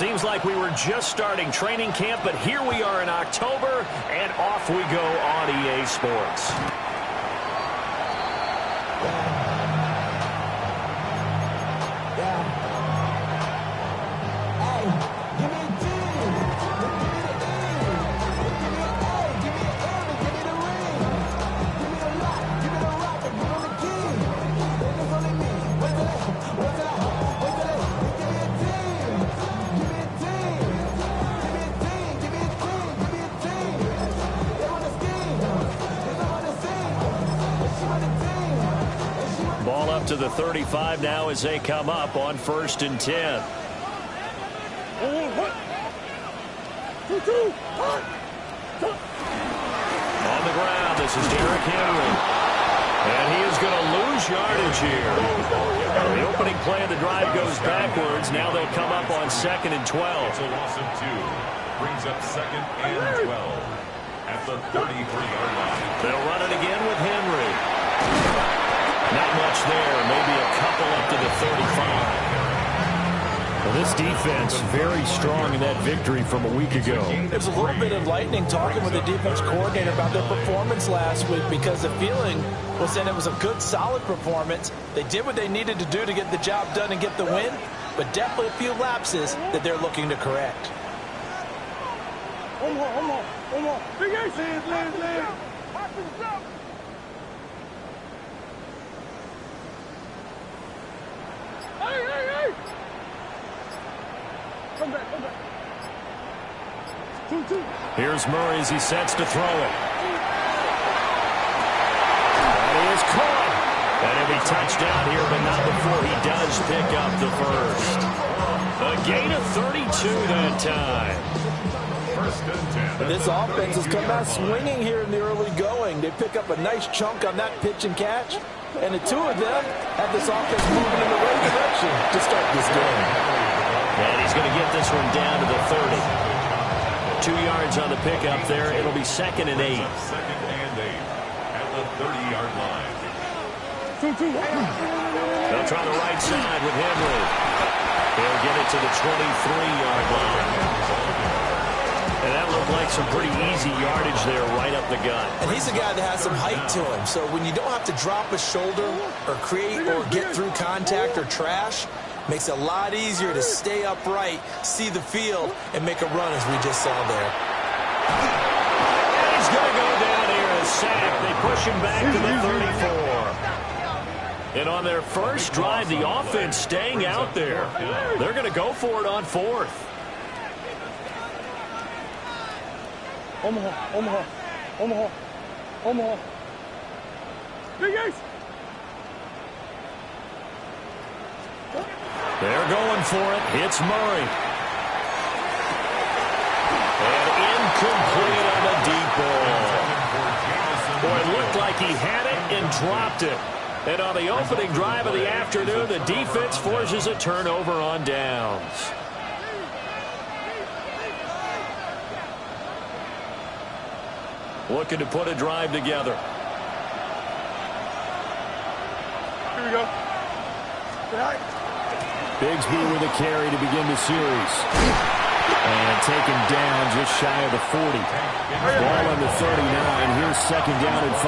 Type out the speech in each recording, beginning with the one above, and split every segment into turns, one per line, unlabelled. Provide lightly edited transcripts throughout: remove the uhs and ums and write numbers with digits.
Seems like we were just starting training camp, but here we are in October, and off we go on EA Sports. Ball up to the 35 now as they come up on 1st and 10. On the ground, this is Derrick Henry. And he is going to lose yardage here. The opening play of the drive goes backwards. Now they'll come up on 2nd and 12.
It's a loss of 2. Brings up 2nd and 12 at the 33-yard line.
They'll run it again with Henry. Not much there, maybe a couple up to the 35. Well, this defense very strong in that victory from a week ago.
There's a little bit of lightning talking with the defense coordinator about their performance last week because the feeling was that it was a good, solid performance. They did what they needed to do to get the job done and get the win, but definitely a few lapses that they're looking to correct.
One more. Big ace. Lead. Hey. Come back. 2-2.
Here's Murray as he sets to throw it. And he is caught. And he'll be touchdown here, but not before he does pick up the first. A gain of 32 that time.
And this offense has come out swinging here in the early going. They pick up a nice chunk on that pitch and catch. And the two of them have this offense moving in the right direction to start this game.
And he's going to get this one down to the 30. 2 yards on the pickup there. It'll be 2nd and 8.
2nd and 8 at the 30-yard line.
2-2.
They'll try the right side with Henry. He'll get it to the 23-yard line. And that looked like some pretty easy yardage there right up the gut.
And he's a guy that has some height to him. So when you don't have to drop a shoulder or create or get through contact or trash, makes it a lot easier to stay upright, see the field, and make a run as we just saw there.
And he's going to go down here and sack. They push him back to the 34. And on their first drive, the offense staying out there. They're going to go for it on 4th.
Omaha. Big ace.
They're going for it. It's Murray. And incomplete on the deep ball. Boy, it looked like he had it and dropped it. And on the opening drive of the afternoon, the defense forces a turnover on downs. Looking to put a drive together.
Here we go.
Bigsby with a carry to begin the series. And taken down just shy of the 40. Ball on the 39. Here's 2nd down and 5.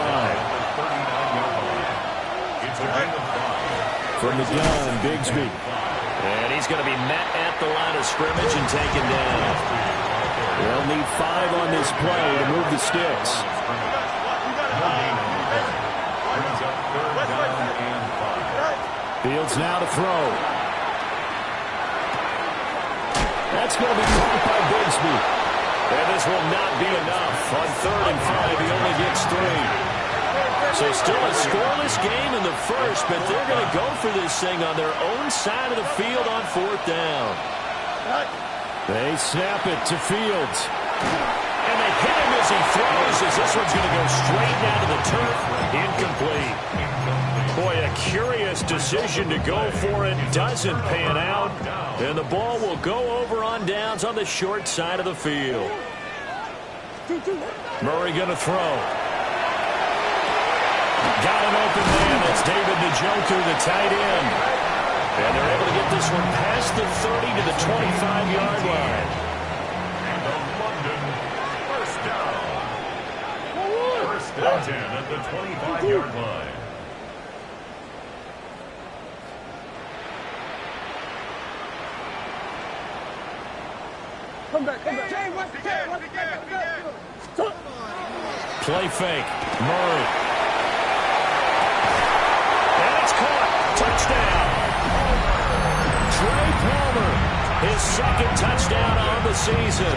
From the gun, Bigsby. And he's going to be met at the line of scrimmage and taken down. They'll need 5 on this play to move the sticks. Fields now to throw. That's going to be caught by Bigsby. And this will not be enough. On 3rd and 5, he only gets 3. So still a scoreless game in the first, but they're going to go for this thing on their own side of the field on 4th down. They snap it to Fields. And they hit him as he throws, as this one's going to go straight down to the turf. Incomplete. Boy, a curious decision to go for it. Doesn't pan out. And the ball will go over on downs on the short side of the field. Murray going to throw. Got an open man. That's David Njoku, the tight end. And they're able to get this one past the 30 to the 25-yard
and 10 at the 25-yard line.
Come back.
Play fake. Murray. And it's caught. Touchdown. Trey Palmer, his second touchdown on the season.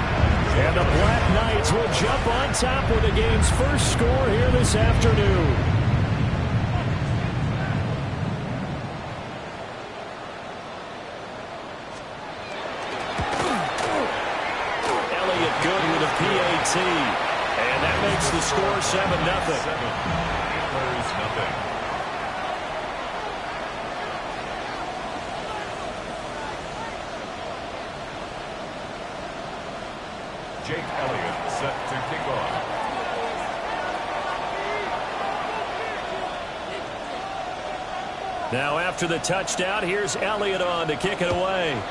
And the Black Knights will jump on top with the game's first score here this afternoon. Elliott good with a PAT. And that makes the score 7-0.
7-0. Jake Elliott set to kick off.
Now after the touchdown, here's Elliott on to kick it away.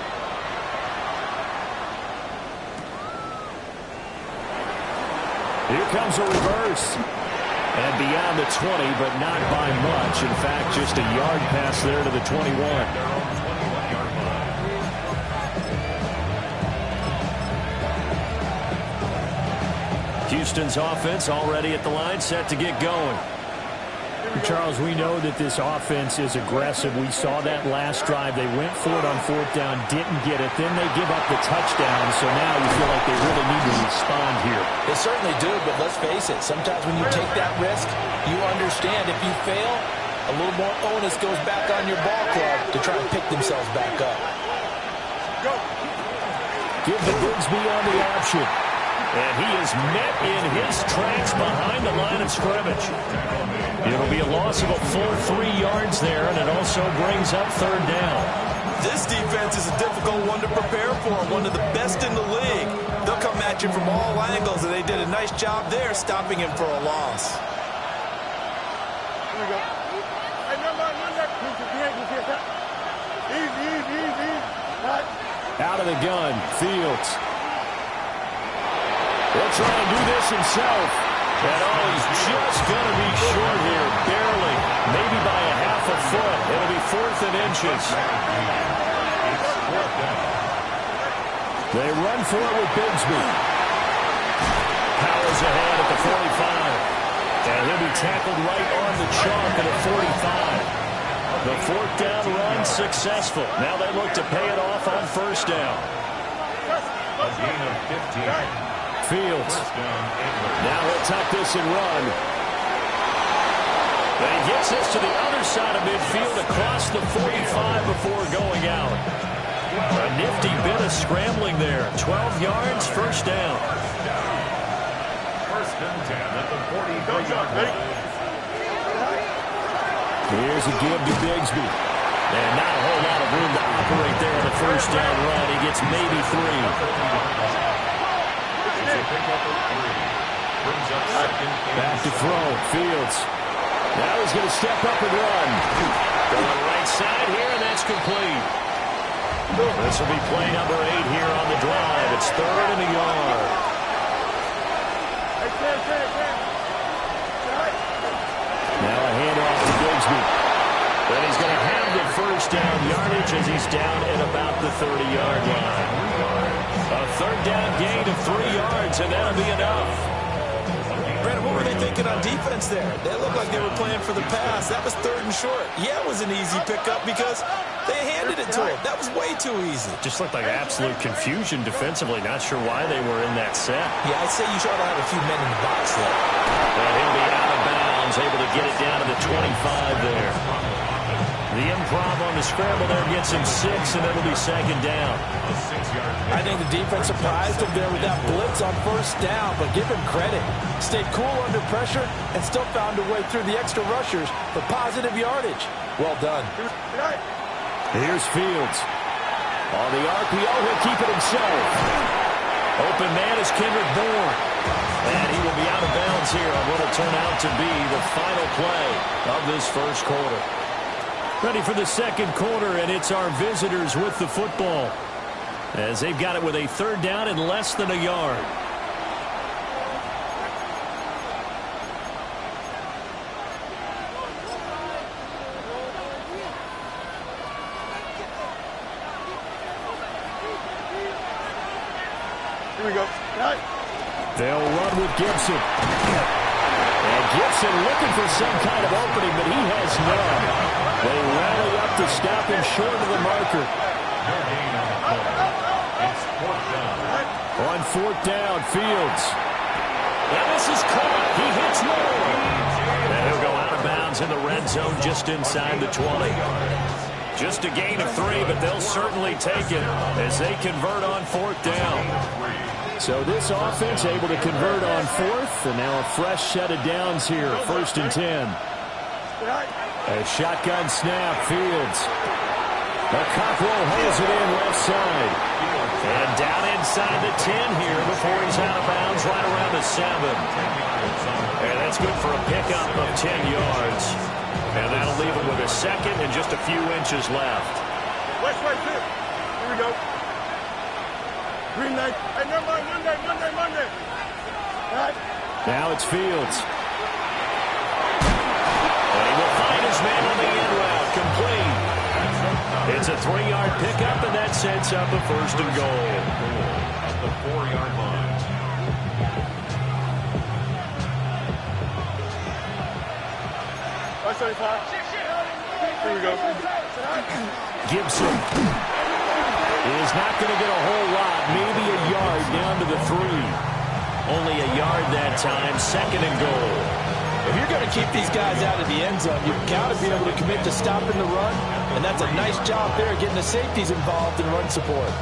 Here comes a reverse. And beyond the 20, but not by much. In fact, just a yard pass there to the 21.
Their own 21-yard line.
Houston's offense already at the line, set to get going.
Charles, we know that this offense is aggressive. We saw that last drive. They went for it on fourth down, didn't get it. Then they give up the touchdown, so now you feel like they really need to respond here.
They certainly do, but let's face it. Sometimes when you take that risk, you understand if you fail, a little more onus goes back on your ball club to try to pick themselves back up.
Give the Bigsby on the option. And he is met in his tracks behind the line of scrimmage. It'll be a loss of a full 3 yards there, and it also brings up third down.
This defense is a difficult one to prepare for, one of the best in the league. They'll come at you from all angles, and they did a nice job there stopping him for a loss.
Here we go. Hey, number. Easy.
Out of the gun, Fields. He'll try and do this himself. And he's just going to be short here, barely. Maybe by a half a foot. It'll be 4th and inches. They run for it with Bigsby. Powers ahead at the 45. And he'll be tackled right on the chalk at the 45. The 4th down run successful. Now they look to pay it off on first down.
A gain of 15.
Fields. Now he'll tuck this and run. And he gets this to the other side of midfield across the 45 before going out. A nifty bit of scrambling there. 12 yards, first down.
First and 10 at the 43-yard line.
Here's a give to Bigsby. And not a whole lot of room to operate there on the first down run. He gets maybe 3. Back to throw. Fields. Now he's going to step up and run. Going right side here, and that's complete. This will be play number 8 here on the drive. It's 3rd and a yard. Now a handoff to Bigsby. Then he's going to have the first down yardage as he's down at about the 30-yard line. A 3rd down gain of 3 yards, and that'll be enough.
Brandon, what were they thinking on defense there? They looked like they were playing for the pass. That was 3rd and short. Yeah, it was an easy pickup because they handed it to him. That was way too easy.
Just looked like absolute confusion defensively. Not sure why they were in that set.
Yeah, I'd say you ought to have a few men in the box there.
And he'll be out of bounds, able to get it down to the 25 there. The improv on the scramble there gets him 6, and it'll be 2nd down.
I think the defense surprised him there with that blitz on first down, but give him credit. Stayed cool under pressure and still found a way through the extra rushers for positive yardage. Well done.
Here's Fields. On the RPO, he'll keep it himself. Open man is Kendrick Bourne. And he will be out of bounds here on what will turn out to be the final play of this first quarter. Ready for the second quarter, and it's our visitors with the football, as they've got it with a 3rd down and less than a yard.
Here we go. Right.
They'll run with Gibson. And Gibson looking for some kind of opening, but he has none. They rally up to stop him short of the marker. On fourth down, Fields.
And this is caught. He hits low. And he'll go out of bounds in the red zone just inside the 20. Just a gain of 3, but they'll certainly take it as they convert on fourth down.
So this offense able to convert on fourth, and now a fresh set of downs here, 1st and 10. A shotgun snap, Fields. The Cockrell holds it in left side.
And down inside the 10 here before he's out of bounds right around the 7. And that's good for a pickup of 10 yards. And that'll leave him with a second and just a few inches left.
West, here we go. Green light. Hey, never mind. Monday. Right.
Now it's Fields.
And he will find his man on the end route. Complete. It's a 3-yard pickup, and that sets up a 1st and goal.
At the 4-yard line.
West 35. Here we go.
Gibson is not going to get a whole lot, maybe a yard down to the 3.
Only a yard that time, 2nd and goal.
If you're going to keep these guys out of the end zone, you've got to be able to commit to stopping the run, and that's a nice job there getting the safeties involved in run support.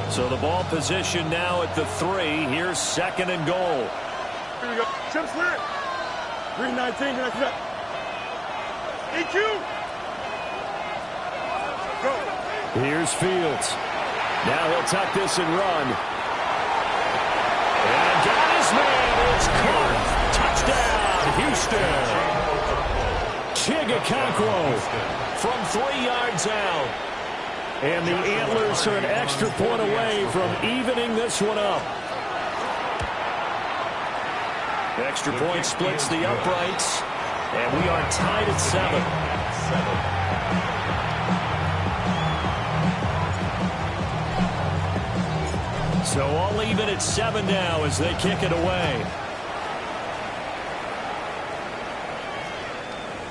So the ball position now at the 3. Here's 2nd and goal.
Here we go. Chip slant. Green 19. Can I see that? EQ. Go.
Here's Fields. Now he'll tuck this and run.
And got his man. It's caught. Touchdown, Houston.
Chigakonkwo
From 3 yards out.
And the Antlers are an extra point away from evening this one up.
The extra point splits the uprights. And we are tied at 7. So all even at 7 now as they kick it away.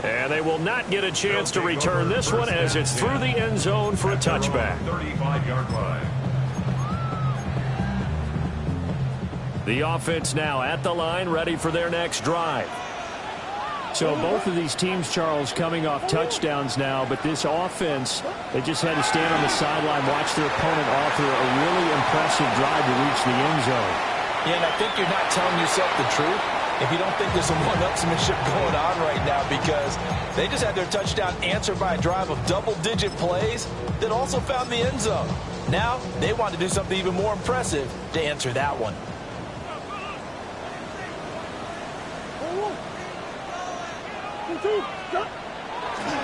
And they will not get a chance to return this one as it's through the end zone for a touchback.
35-yard line.
The offense now at the line, ready for their next drive.
So both of these teams, Charles, coming off touchdowns now, but this offense, they just had to stand on the sideline, watch their opponent offer a really impressive drive to reach the end zone.
Yeah, and I think you're not telling yourself the truth if you don't think there's some one-upsmanship going on right now, because they just had their touchdown answered by a drive of double-digit plays that also found the end zone. Now they want to do something even more impressive to answer that one.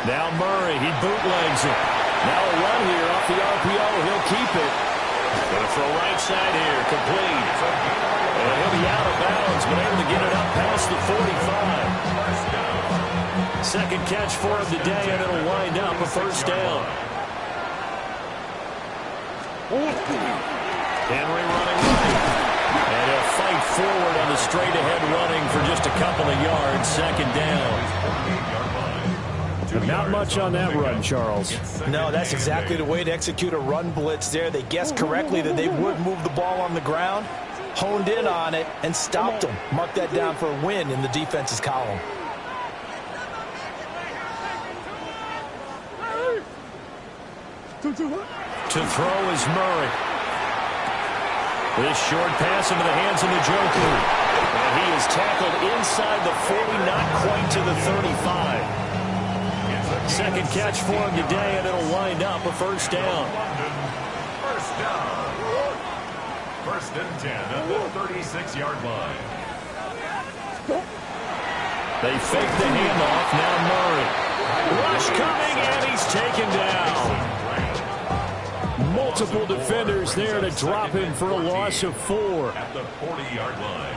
Now Murray, he bootlegs it. Now a run here off the RPO. He'll keep it. Gonna throw right side here, complete. And he'll be out of bounds, but able to get it up past the 45. Second catch for him today, and it'll wind up a 1st down. Henry running right. And he'll fight forward on the straight-ahead running for just a couple of yards. 2nd down.
Not much on that run, Charles.
No, that's exactly the way to execute a run blitz there. They guessed correctly that they would move the ball on the ground, honed in on it, and stopped them. Mark that down for a win in the defense's column.
To throw is Murray. This short pass into the hands of the Joker. And he is tackled inside the 40, not quite to the 35. Second catch for him today, and it'll wind up a 1st down.
1st down. 1st and 10 at the 36-yard line.
They fake the handoff. Now Murray. Rush coming, and he's taken down.
Multiple defenders there to drop him for a loss of 4.
At the 40-yard line.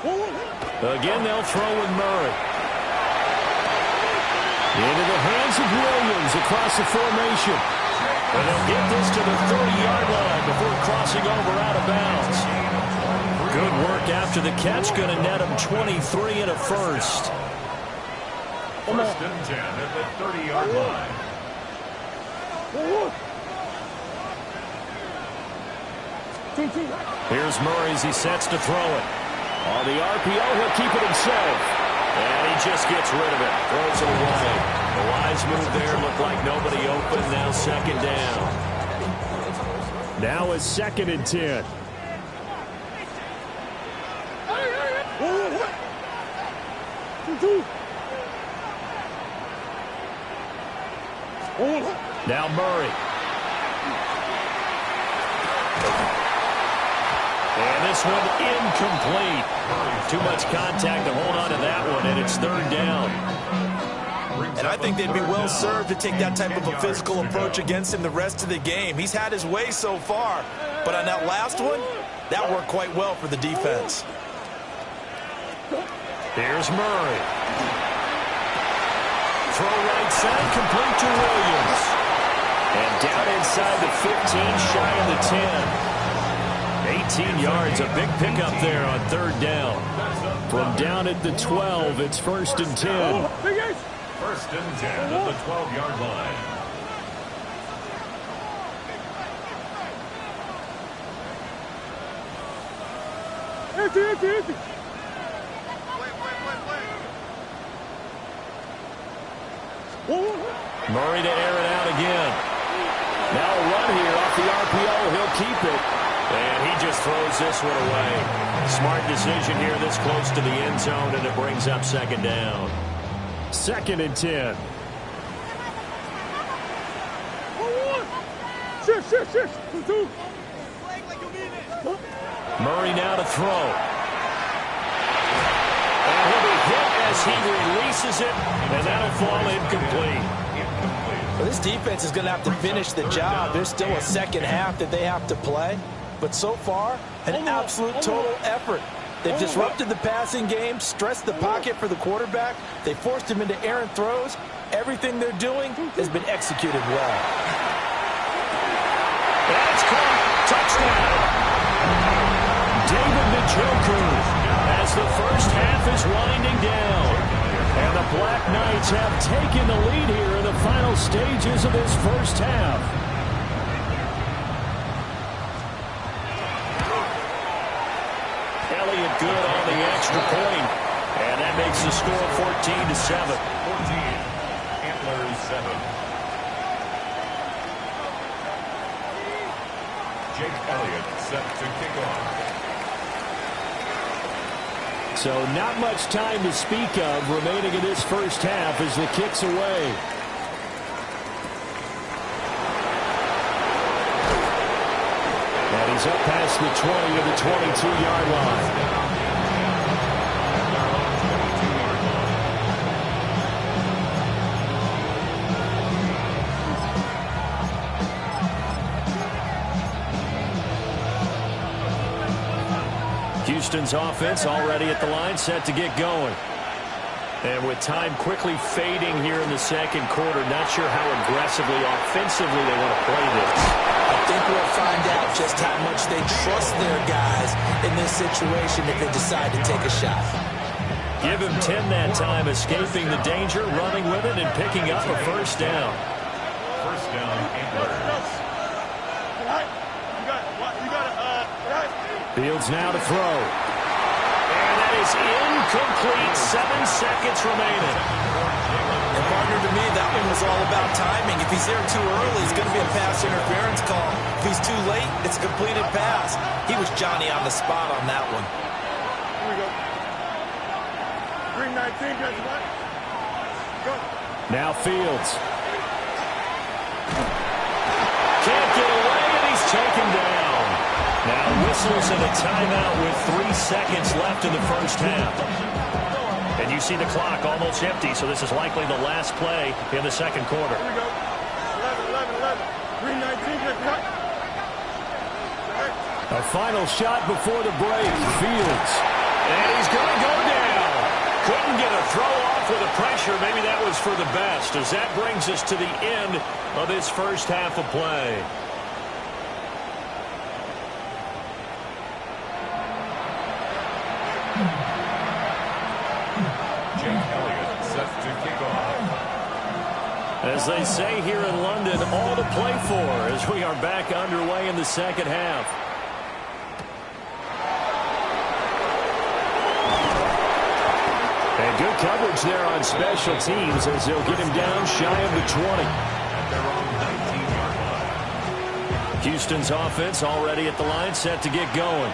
Again, they'll throw with Murray. Into the hands of Williams across the formation. And they'll get this to the 30-yard line before crossing over out of bounds. Good work after the catch. Going to net him 23 and a first.
First and 10 at the 30-yard line.
Here's Murray as he sets to throw it. On the RPO, he'll keep it himself. And he just gets rid of it. Throws it away. The wise move there. Looked like nobody open. Now second down.
Now a 2nd and 10.
Now Murray. And this one incomplete. Too much contact to hold on to that one, and it's 3rd down.
And I think they'd be well served to take that type of a physical approach against him the rest of the game. He's had his way so far, but on that last one, that worked quite well for the defense.
Here's Murray. Throw right side, complete to Williams. And down inside the 15, shy of the 10. 18 yards, a big pickup there on 3rd down.
From down at the 12, it's 1st and 10.
First and 10 at the 12-yard line.
Murray to air it out again. Now a run here off the RPO. He'll keep it. And he just throws this one away. Smart decision here this close to the end zone, and it brings up 2nd down.
2nd and 10.
Murray now to throw. And he'll be hit as he releases it, and that'll fall incomplete.
Well, this defense is going to have to finish the job. There's still a second half that they have to play. But so far, an absolute total effort. They've disrupted the passing game, stressed the pocket for the quarterback. They forced him into errant throws. Everything they're doing has been executed well.
That's caught. Touchdown. David Njoku as the first half is winding down. And the Black Knights have taken the lead here in the final stages of this first half. Elliott good on the extra point. And that makes the score 14-7.
14, Antlers 7. Jake Elliott set to kick off.
So not much time to speak of remaining in this first half as the kick's away. And he's up past the 20 to the 22-yard line.
Houston's offense already at the line, set to get going. And with time quickly fading here in the second quarter, not sure how aggressively, offensively they want to play this.
I think we'll find out just how much they trust their guys in this situation if they decide to take a shot.
Give him 10 that time, escaping the danger, running with it, and picking up a first down.
First down, Antlers.
Fields now to throw. And that is incomplete. 7 seconds remaining.
And partner, to me, that one was all about timing. If he's there too early, it's going to be a pass interference call. If he's too late, it's a completed pass. He was Johnny on the spot on that one.
Here we go. Green 19, guys, what? Go.
Now Fields.
Can't get away, and he's taken down. Now whistles and a timeout with 3 seconds left in the first half. And you see the clock almost empty, so this is likely the last play in the second quarter.
Here we go. 11. Green 19, guys, what?
A final shot before the break. Fields.
And he's going to go down. Couldn't get a throw off with the pressure. Maybe that was for the best, as that brings us to the end of this first half of play. As they say here in London, all to play for as we are back underway in the second half. And good coverage there on special teams as they'll get him down shy of the 20. Houston's offense already at the line, set to get going.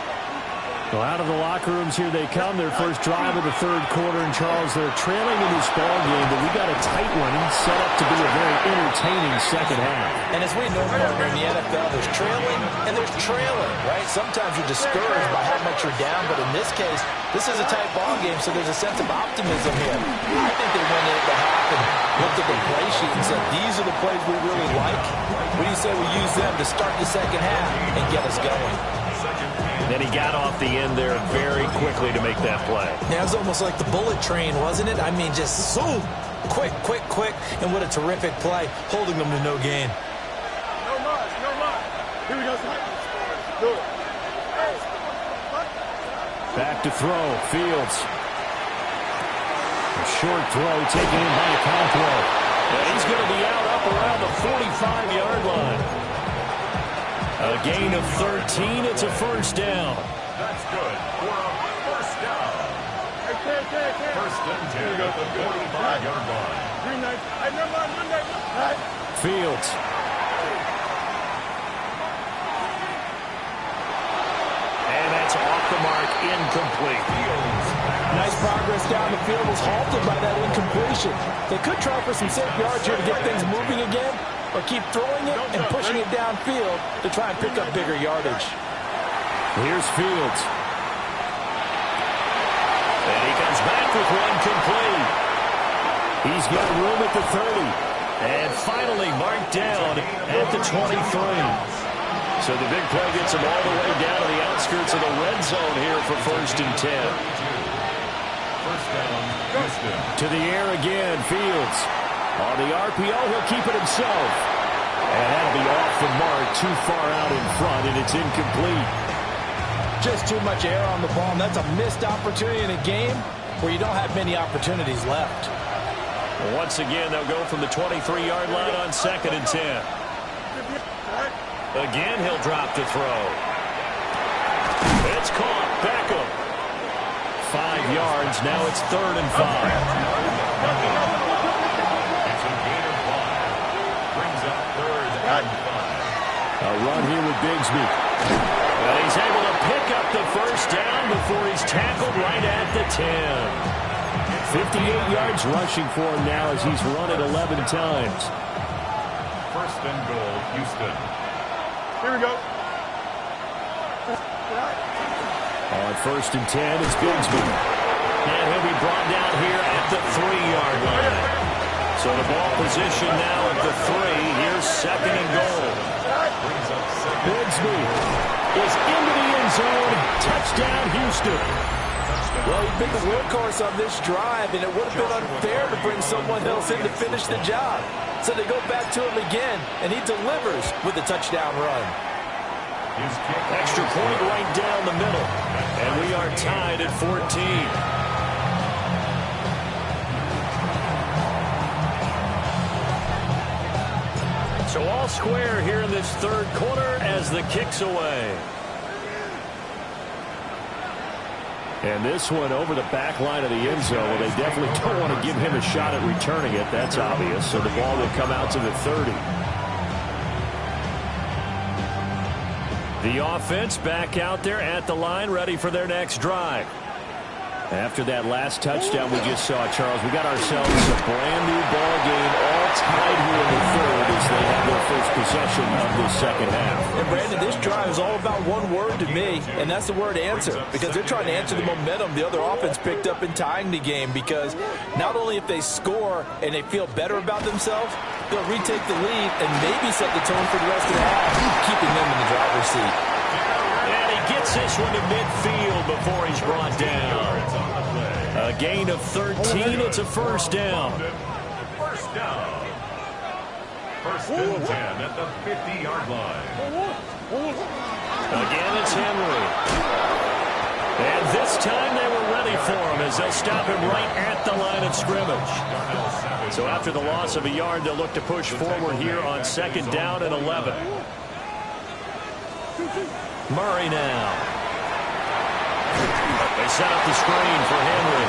Well, out of the locker rooms here they come. Their first drive of the third quarter. And, Charles, they're trailing in this ball game, but we got a tight one set up to be a very entertaining second half.
And as we know, partner, in the NFL, there's trailing and there's trailing, right? Sometimes you're discouraged by how much you're down, but in this case, this is a tight ball game, so there's a sense of optimism here. I think they went into the half and looked at the play sheet and said, these are the plays we really like. What do you say we use them to start the second half and get us going?
Then he got off the end there very quickly to make that play.
Yeah, it was almost like the bullet train, wasn't it? I mean, just zoom, quick, quick, quick, and what a terrific play, holding them to no gain.
No more, no more. Here we go, son. Do it.
Back to throw, Fields. A short throw taken in by Conquo.
And he's going to be out up around the 45-yard line. A gain of 13. It's a first down.
That's good for a first down. First and 10 at the 45-yard line.
Fields.
And that's off the mark, incomplete.
Nice progress down the field was halted by that incompletion. They could try for some safe yards here to get things moving again, or keep throwing it and pushing it downfield to try and pick up bigger yardage.
Here's Fields.
And he comes back with one complete.
He's got room at the 30.
And finally marked down at the 23. So the big play gets him all the way down to the outskirts of the red zone here for first and 10.
First down, Houston.
To the air again, Fields. On the RPO, he'll keep it himself. And that'll be off the mark, too far out in front, and it's incomplete.
Just too much air on the ball, and that's a missed opportunity in a game where you don't have many opportunities left.
Once again, they'll go from the 23-yard line on second and 10. Again, he'll drop to throw. It's caught. Beckham.
5 yards. Now it's third and 5.
It's a gain of 5. Brings up third and 5.
A run here with Bigsby.
But he's able to pick up the first down before he's tackled right at the 10.
58 yards rushing for him now as he's run it 11 times.
First and goal, Houston.
Here we go.
On first and 10, it's Bigsby.
And he'll be brought down here at the 3-yard line. So the ball position now at the 3. Here's second and goal.
Bigsby is into the end zone. Touchdown, Houston.
Well, he's been the workhorse on this drive, and it would have been unfair to bring someone else in to finish the job. So they go back to him again, and he delivers with a touchdown run.
Extra point right down the middle. And we are tied at 14. So all square here in this third quarter as the kick's away.
And this one over the back line of the end zone. Well, they definitely don't want to give him a shot at returning it. That's obvious. So the ball will come out to the 30.
The offense back out there at the line, ready for their next drive.
After that last touchdown we just saw, Charles, we got ourselves a brand new ball game, all tied here in the third as they have their first possession of this second half.
And Brandon, this drive is all about one word to me, and that's the word answer, because they're trying to answer the momentum the other offense picked up in tying the game, because not only if they score and they feel better about themselves, they'll retake the lead and maybe set the tone for the rest of the half, keeping them in the driver's seat.
And he gets this one to midfield before he's brought down. A gain of 13. It's a first down.
First down. First and 10 at the 50-yard line.
Again, it's Henry. And this time they were ready for him as they'll stop him right at the line of scrimmage. So after the loss of a yard, they'll look to push forward here on second down and 11. Murray now. They set up the screen for Henry.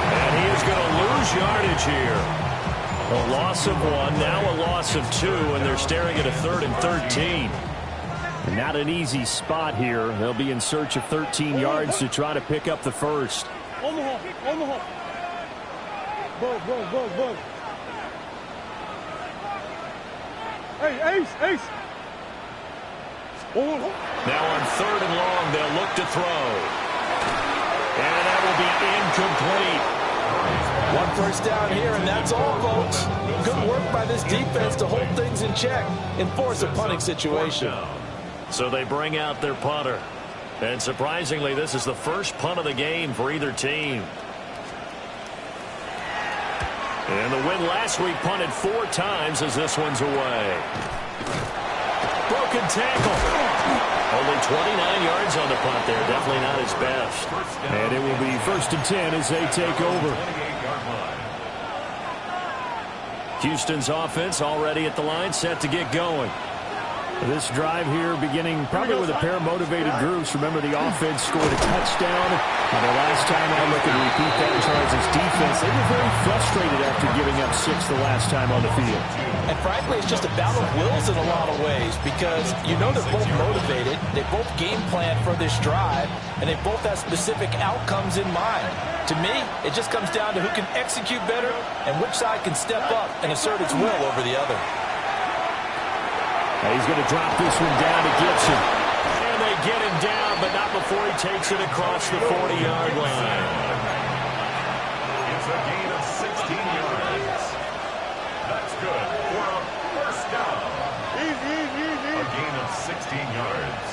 And he is going to lose yardage here. A loss of 1, now a loss of 2, and they're staring at a 3rd and 13.
Not an easy spot here. They'll be in search of 13 yards to try to pick up the first.
Omaha. Bug. Hey, Ace.
Now on 3rd and long, they'll look to throw. And that will be incomplete.
1 first down here, and that's all, folks. Good work by this defense to hold things in check and force a punting situation.
So they bring out their punter. And surprisingly, this is the first punt of the game for either team. And the win last week punted 4 times as this one's away. Broken tackle. Only 29 yards on the punt there. Definitely not his best.
And it will be 1st and 10 as they take over.
Houston's offense already at the line, set to get going.
This drive here beginning probably with a pair of motivated groups. Remember, the offense scored a touchdown. And the last time I look at repeat that Chargers defense, they were very frustrated after giving up 6 the last time on the field.
And frankly, it's just a battle of wills in a lot of ways because you know they're both motivated. They both game plan for this drive, and they both have specific outcomes in mind. To me, it just comes down to who can execute better and which side can step up and assert its will over the other.
He's going to drop this one down to Gibson.
And they get him down, but not before he takes it across the 40-yard line.
It's a gain of 16 yards. That's good for a first down.
Easy.
A gain of 16 yards.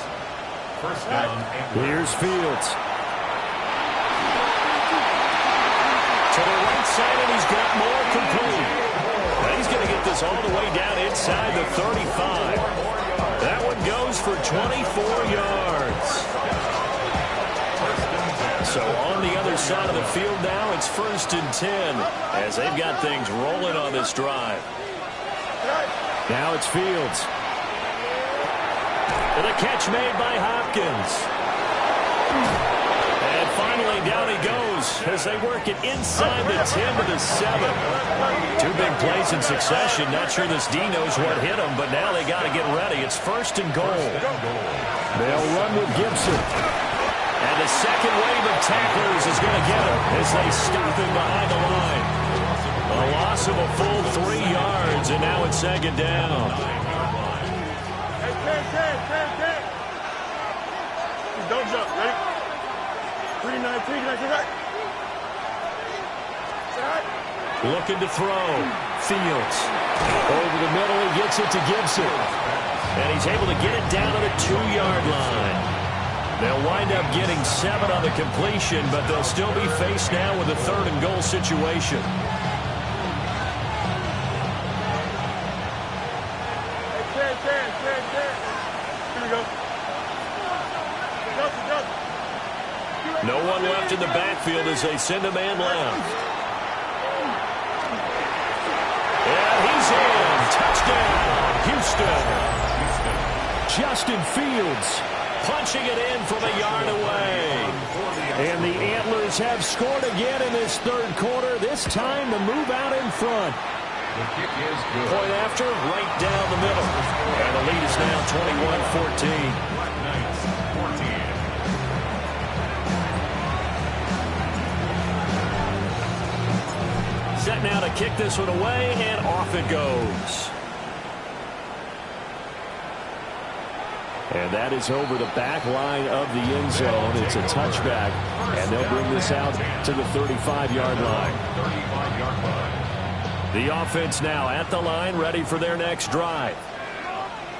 First down and
Here's Fields.
To the right side, and he's got more complete. He's going to get this all the way down inside the 35. That one goes for 24 yards. So on the other side of the field now, it's 1st and 10 as they've got things rolling on this drive.
Now it's Fields.
And a catch made by Hopkins. And finally down he goes as they work it inside the 10 to the 7. 2 big plays in succession. Not sure this D knows what hit him, but now they got to get ready. It's 1st and goal.
They'll run with Gibson.
And the second wave of tacklers is going to get him as they stop him behind the line. A loss of a full 3 yards, and now it's 2nd down.
Hey, don't jump. Ready? 3-19.
Looking to throw. Fields. Over the middle, he gets it to Gibson. And he's able to get it down to the 2-yard line. They'll wind up getting 7 on the completion, but they'll still be faced now with a 3rd and goal situation.
Here we go.
No one left in the backfield as they send a man left. And he's in. Touchdown, Houston.
Justin Fields
Punching it in from a yard away.
And the Antlers have scored again in this 3rd quarter. This time to move out in front.
The kick is good.
Point after, right down the middle. And the lead is now 21-14.
Black Knights 14.
Set now to kick this one away, and off it goes.
And that is over the back line of the end zone. It's a touchback, and they'll bring this out to the 35-yard line.
35-yard line.
The offense now at the line, ready for their next drive.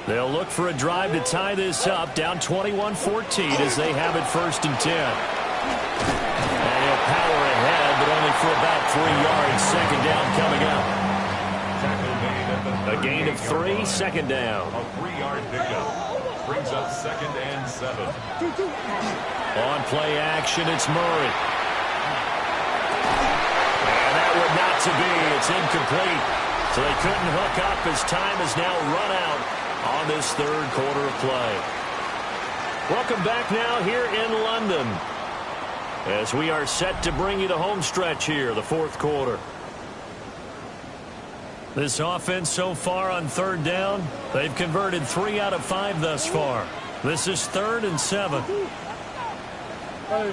They'll look for a drive to tie this up, down 21-14 as they have it 1st and 10. And he'll power ahead but only for about 3 yards. Second down coming up. A gain of 3, second down.
A 3-yard pickup brings up 2nd and 7.
On play action, it's Murray. And that would not to be. It's incomplete. So they couldn't hook up as time has now run out on this third quarter of play. Welcome back now here in London as we are set to bring you the home stretch here, the fourth quarter. This offense so far on third down, they've converted 3 out of 5 thus far. This is 3rd and 7.
Hey.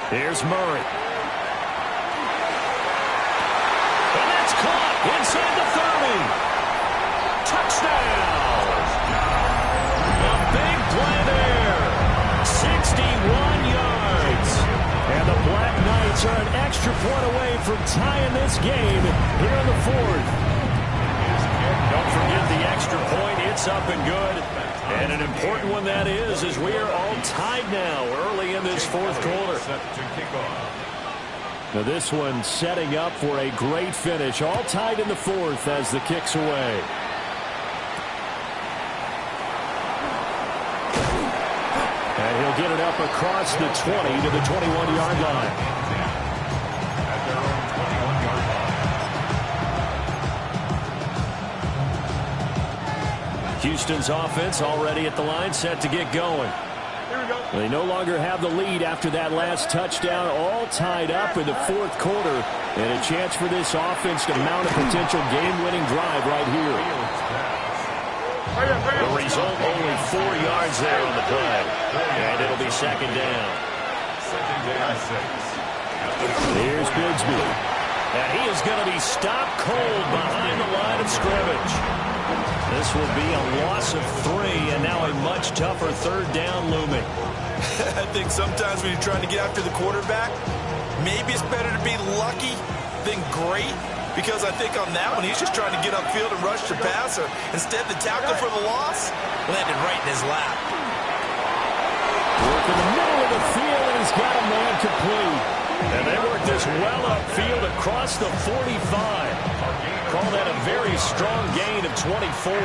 Here's Murray. And that's caught inside the 30. Touchdown. A big play there. 61 yards. And the Black Knights are an extra point away from tying this game here in the fourth. Don't forget the extra point. It's up and good. And an important one that is, as we are all tied now early in this fourth quarter. Now this one setting up for a great finish. All tied in the fourth as the kick's away. And he'll get it up across the 20 to the 21-yard line.
At their own 21-yard line.
Houston's offense already at the line, set to get going.
Here we go.
They no longer have the lead after that last touchdown, all tied up in the fourth quarter, and a chance for this offense to mount a potential game-winning drive right here. The result, only 4 yards there on the play, and it'll be second down.
2nd and 6.
Here's Bigsby, and he is going to be stopped cold behind the line of scrimmage. This will be a loss of 3, and now a much tougher third down looming.
I think sometimes when you're trying to get after the quarterback, maybe it's better to be lucky than great, because I think on that one, he's just trying to get upfield and rush the passer. Instead, the tackle for the loss landed right in his lap.
Work in the middle of the field, and he's got a man complete. And they work this well upfield across the 45. Call that a very strong gain of 24.
Here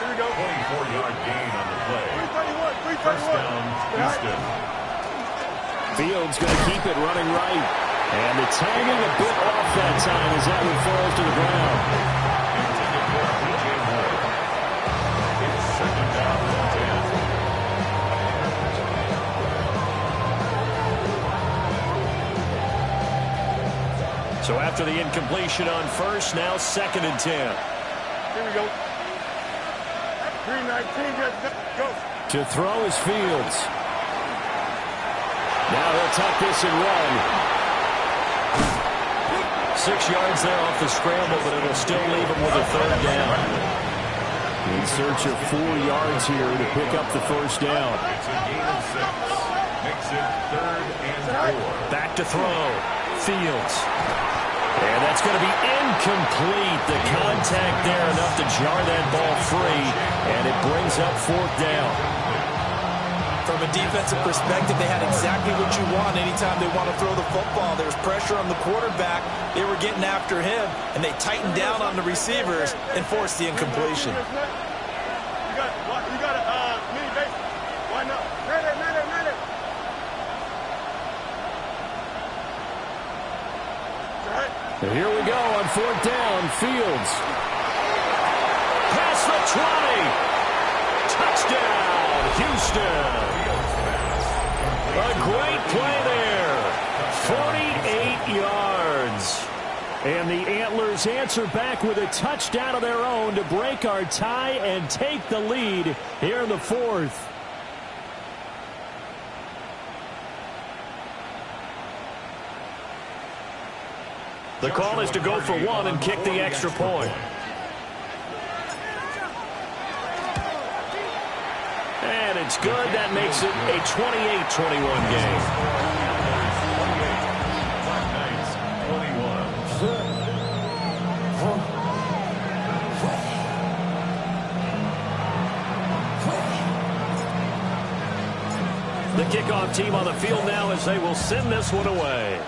we go. 24-yard gain on the play.
331.
First down, Houston.
Fields going to keep it running right. And the timing a bit off that time as that one falls to the ground.
Intended for DJ Moore. It's 2nd down and 10.
So after the incompletion on first, now 2nd and 10.
Here we go. 319, go.
To throw is Fields. Now he'll tuck this and run. 6 yards there off the scramble, but it'll still leave him with a third down. In search of 4 yards here to pick up the first down.
It's a gain of 6. Makes it 3rd and 4.
Back to throw. Fields. And that's going to be incomplete. The contact there enough to jar that ball free, and it brings up 4th down.
From a defensive perspective, they had exactly what you want anytime they want to throw the football. There was pressure on the quarterback. They were getting after him, and they tightened down on the receivers and forced the incompletion.
You got a mini base. Why not? Man it.
And here we go on 4th down. Fields. Past the 20. Touchdown, Houston. A great play there. 48 yards. And the Antlers answer back with a touchdown of their own to break our tie and take the lead here in the fourth. The call is to go for 1 and kick the extra point. And it's good. That makes it a 28-21 game. home team on the field now as they will send this one away.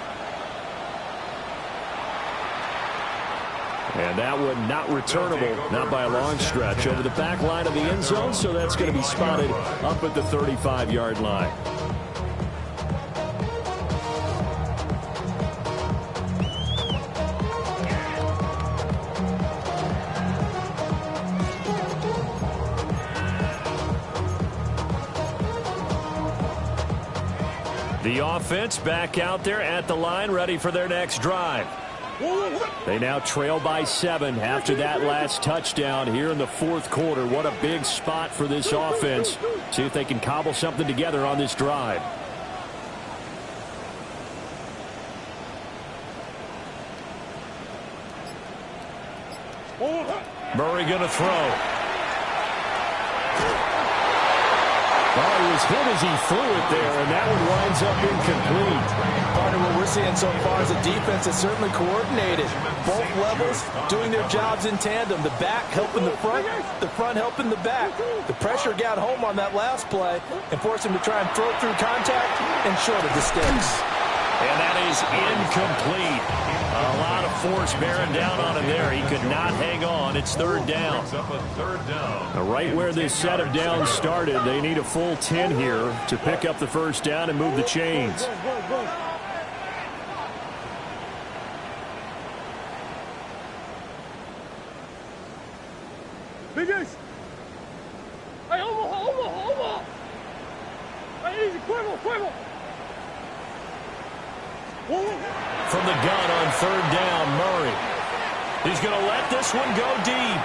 And that one not returnable, not by a long stretch, over the back line of the end zone, so that's going to be spotted up at the 35-yard line. The offense back out there at the line, ready for their next drive. They now trail by 7 after that last touchdown here in the fourth quarter. What a big spot for this offense. See if they can cobble something together on this drive.
Murray going to throw.
Oh, he was hit as he threw it there, and that one winds up incomplete.
Partner, what we're seeing so far is a defense that's certainly coordinated. Both levels doing their jobs in tandem. The back helping the front helping the back. The pressure got home on that last play and forced him to try and throw through contact and short of the sticks.
And that is incomplete. A lot of force bearing down on him there. He could not hang on. It's third down.
Right where this set of downs started, they need a full 10 here to pick up the first down and move the chains.
Biggest. Hey, Omaha. Hey, easy, Cuervo.
From the gun on third down, Murray. He's going to let this one go deep.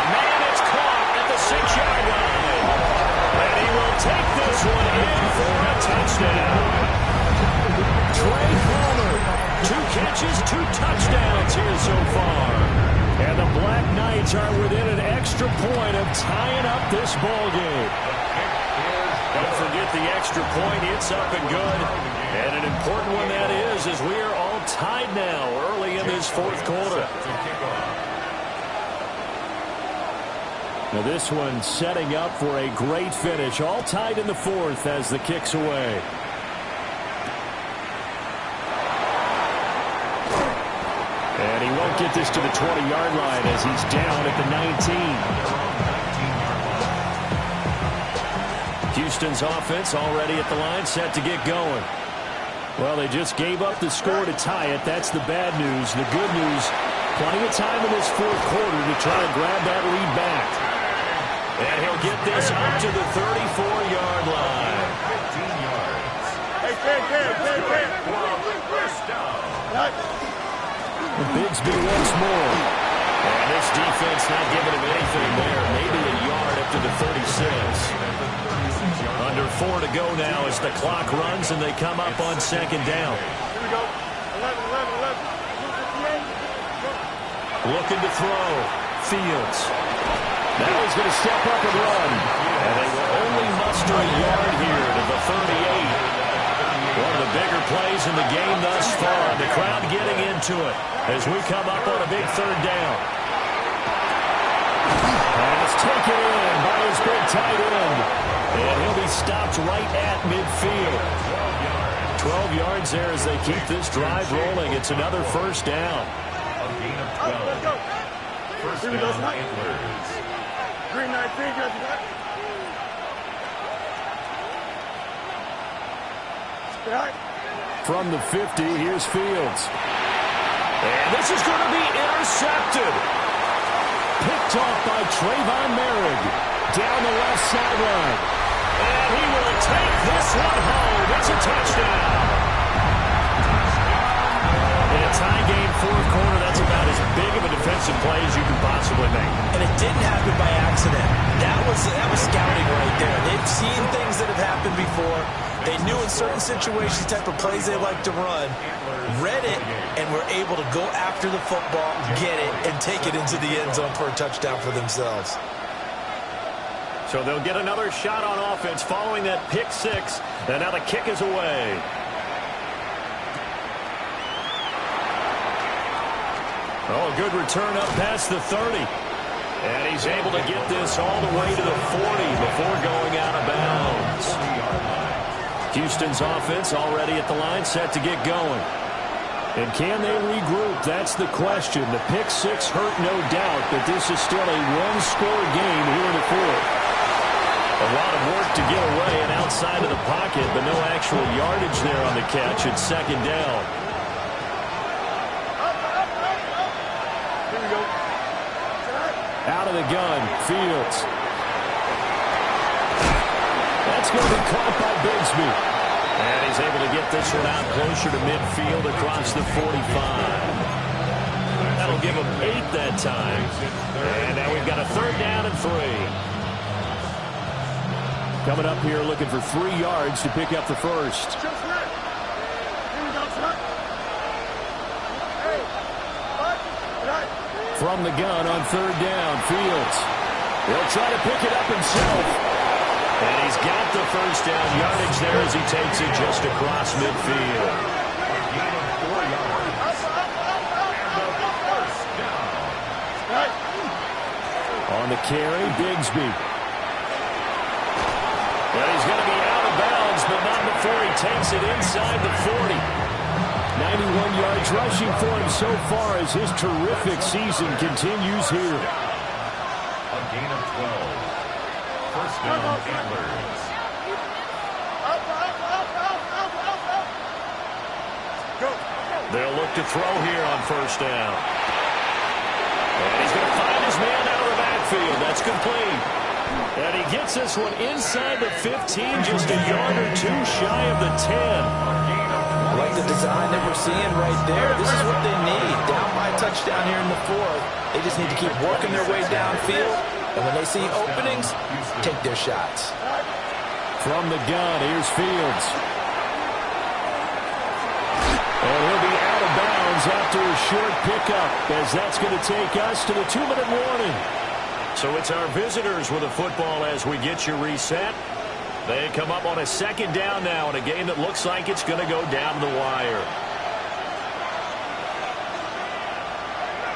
Man, it's caught at the 6-yard line. And he will take this one in for a touchdown. Trey Palmer, 2 catches, 2 touchdowns here so far.
And the Black Knights are within an extra point of tying up this ball game.
Don't forget the extra point. It's up and good. And an important one that is, as we are all tied now early in this fourth quarter.
Now this one setting up for a great finish. All tied in the fourth as the kick's away. And he won't get this to the 20-yard line as he's down at the 19.
Houston's offense already at the line, set to get going.
Well, they just gave up the score to tie it. That's the bad news. The good news, plenty of time in this fourth quarter to try to grab that lead back.
And he'll get this up to the 34-yard line.
15 yards.
Hey,
First down.
Bigsby once more.
And this defense not giving him anything there. Maybe a yard up to the 36. Under 4 to go now as the clock runs and they come up on second down.
Here we go. 11.
Looking to throw. Fields.
Now he's going to step up and run.
And they will only muster a yard here to the 38. One of the bigger plays in the game thus far. The crowd getting into it as we come up on a big third down.
Pass taken in by his big tight end. And he'll be stopped right at midfield. 12 yards there as they keep this drive rolling. It's another first down.
A gain of 12. First down, Antlers.
Green 19, got that.
From the 50, here's Fields.
And this is going to be intercepted.
Picked off by Trayvon Merrick. Down the left sideline.
And he will take this one home. It's a touchdown. In a tie game, fourth quarter, that's about as big of a defensive play as you can possibly make.
And it didn't happen by accident. That was scouting right there. They've seen things that have happened before. They knew in certain situations the type of plays they like to run, read it, and were able to go after the football, get it, and take it into the end zone for a touchdown for themselves.
So they'll get another shot on offense following that pick six. And now the kick is away. Oh, a good return up past the 30. And he's able to get this all the way to the 40 before going out of bounds. Houston's offense already at the line, set to get going.
And can they regroup? That's the question. The pick six hurt, no doubt, but this is still a one-score game here in the fourth.
A lot of work to get away and outside of the pocket, but no actual yardage there on the catch. It's second down.
Here we go.
Out of the gun, Fields.
That's going to be caught by Bigsby. And he's able to get this one out closer to midfield across the 45. That'll give him 8 that time. And now we've got a third down and 3.
Coming up here looking for 3 yards to pick up the first.
Here we go, son. Hey, right.
From the gun on third down, Fields. He'll try to pick it up himself.
And he's got the first down yardage there as he takes it just across midfield.
On the carry, Bigsby.
Well, he's going to be out of bounds, but not before he takes it inside the 40.
91 yards rushing for him so far as his terrific season continues here.
A gain of 12. First down, Antlers.
They'll look to throw here on first down. And he's going to find his man out of the backfield. That's complete. And he gets this one inside the 15, just a yard or 2 shy of the 10.
I like the design that we're seeing right there. This is what they need. Down by a touchdown here in the fourth. They just need to keep working their way downfield. And when they see openings, take their shots.
From the gun, here's Fields. And he'll be out of bounds after a short pickup, as that's going to take us to the 2-minute warning.
So it's our visitors with the football as we get you reset. They come up on a second down now in a game that looks like it's going to go down the wire.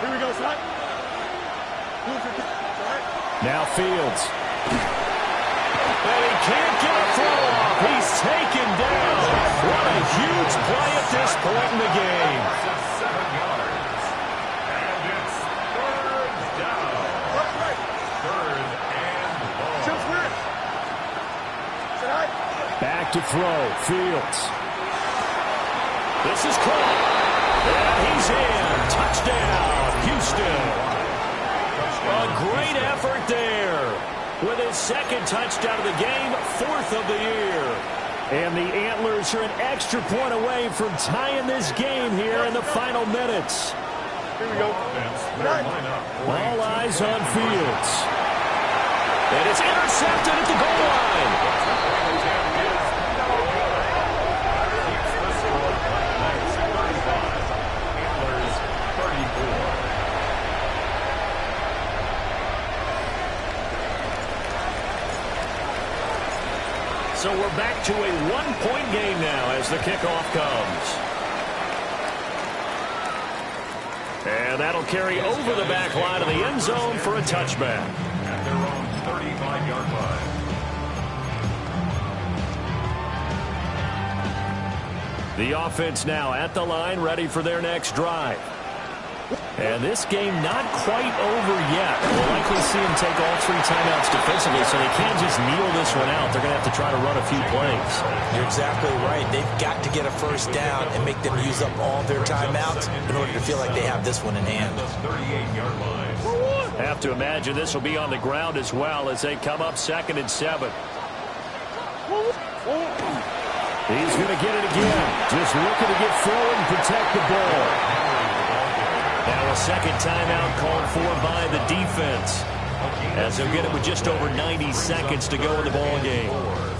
Here we go, son.
Now Fields.
And he can't get a throw off. He's taken down. What a huge play at this point in the game.
7 yards. And it's third down. Third and long.
Back to throw, Fields.
This is caught. And he's in. Touchdown, Houston. A great effort there. With his second touchdown of the game, 4th of the year.
And the Antlers are an extra point away from tying this game here in the final minutes.
Here we go.
All eyes on Fields.
And it's intercepted at the goal line. So we're back to a 1-point game now as the kickoff comes. And that'll carry over the back line of the end zone for a touchback.
At their own 35-yard line.
The offense now at the line, ready for their next drive. And this game not quite over yet. We'll likely see them take all 3 timeouts defensively, so they can't just kneel this one out. They're going to have to try to run a few plays.
You're exactly right. They've got to get a first down and make them use up all their timeouts in order to feel like they have this one in hand.
The 38-yard line.
Have to imagine this will be on the ground as well as they come up 2nd and 7.
He's going to get it again. Just looking to get forward and protect the ball.
Now a second timeout called for by the defense, as they'll get it with just over 90 seconds to go in the ball game.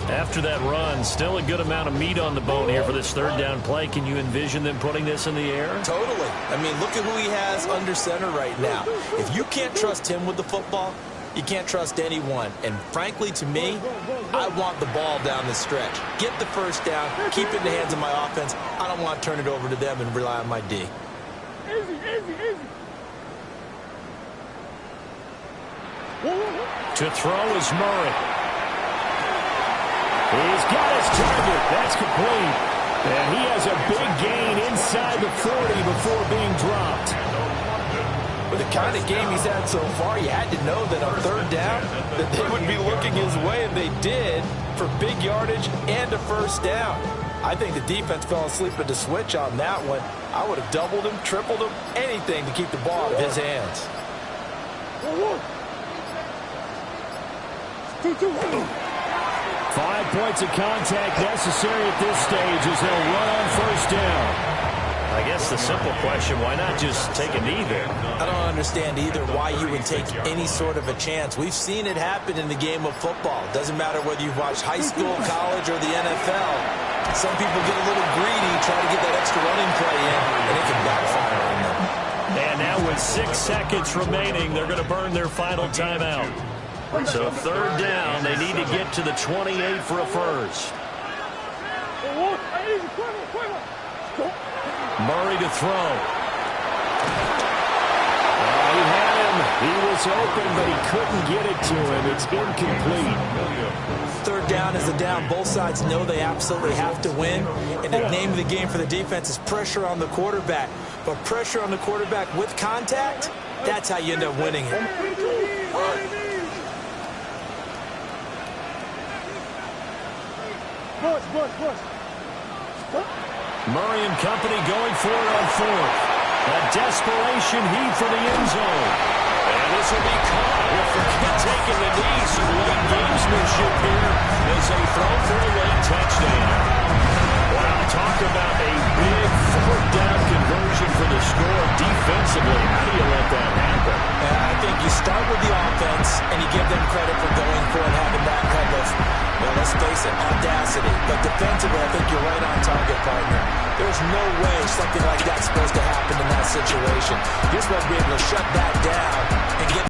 After that run, still a good amount of meat on the bone here for this third down play. Can you envision them putting this in the air?
Totally. I mean, look at who he has under center right now. If you can't trust him with the football, you can't trust anyone. And frankly, to me, I want the ball down the stretch. Get the first down, keep it in the hands of my offense. I don't want to turn it over to them and rely on my D.
Easy.
To throw is Murray.
He's got his target. That's complete. And he has a big gain inside the 40 before being dropped.
With the kind of game he's had so far, you had to know that on third down that they would be looking his way, and they did, for big yardage and a first down. I think the defense fell asleep at the switch on that one. I would have doubled him, tripled him, anything to keep the ball out of his hands.
5 points of contact necessary at this stage as they'll run on first down.
I guess the simple question, why not just take a knee there?
I don't understand either why you would take any sort of a chance. We've seen it happen in the game of football. Doesn't matter whether you've watched high school, college, or the NFL. Some people get a little greedy, try to get that extra running play in, and it can backfire on them.
And now with 6 seconds remaining, they're going to burn their final timeout. So third down, they need to get to the 28 for a first. Murray to throw.
He had him. He was open, but he couldn't get it to him. It's incomplete.
Third down is a down. Both sides know they absolutely have to win. And the name of the game for the defense is pressure on the quarterback. But pressure on the quarterback with contact, that's how you end up winning it.
Murray and company going for it on fourth. A desperation heave for the end zone. And this will be caught. We'll forget taking the knee. Some late gamesmanship here as they throw for a late touchdown. Wow, talk about a big fourth down conversion for the score defensively. How do you let that happen?
I think you start with the offense and you give them credit for going for it, having that kind of, well, let's face it, audacity. But defensively, I think you're right on target, partner. There's no way something like that's supposed to happen in that situation. You're supposed to be able to shut that down and get